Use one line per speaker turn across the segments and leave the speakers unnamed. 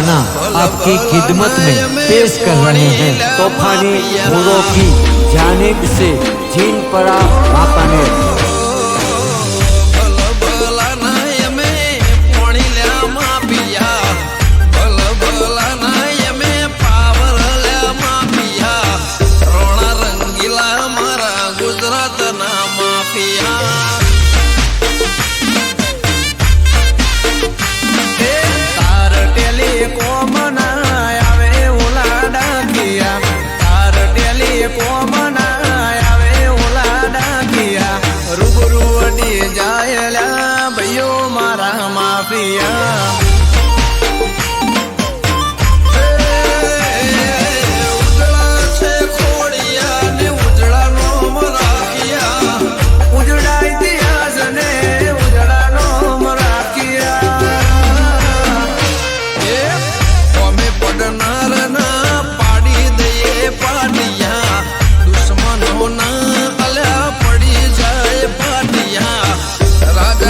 नजराना आपकी खिदमत में पेश कर रहे हैं तूफानी हुरों की जानिब से जीन पड़ा वाकानेर।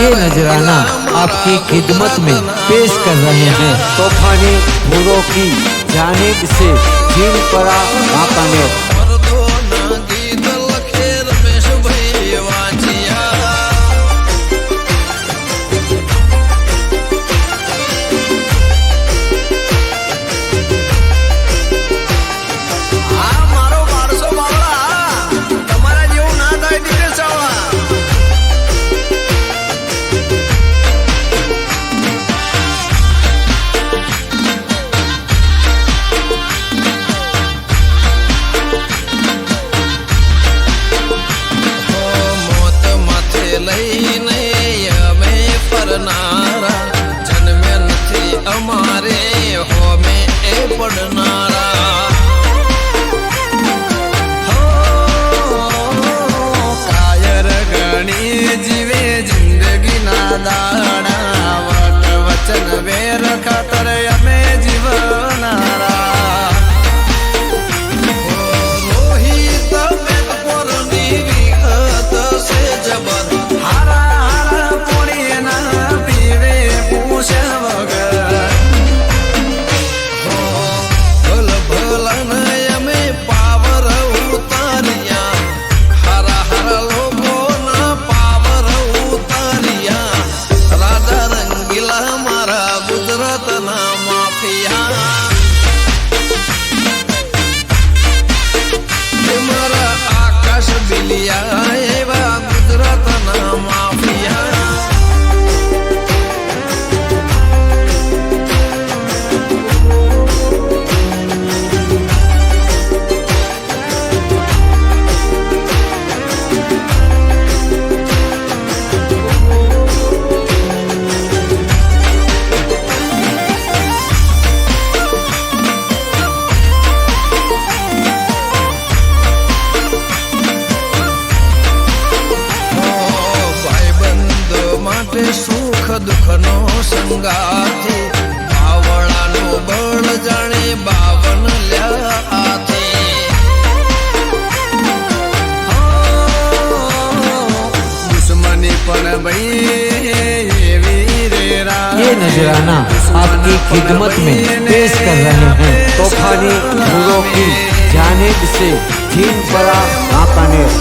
ये नजराना आपकी खिदमत में पेश कर रहे हैं तूफानी हुरों की जानिब से जीन पड़ा वाकानेर।
सुख दुख नो संगाथी बावळा नो बळ जाणे बावन ल्या आथे। दुश्मनी पण
ये नजराना आपकी खिदमत में पेश कर रहे हैं तूफानी हुरों की जानिब से जीन पड़ा वाकानेर।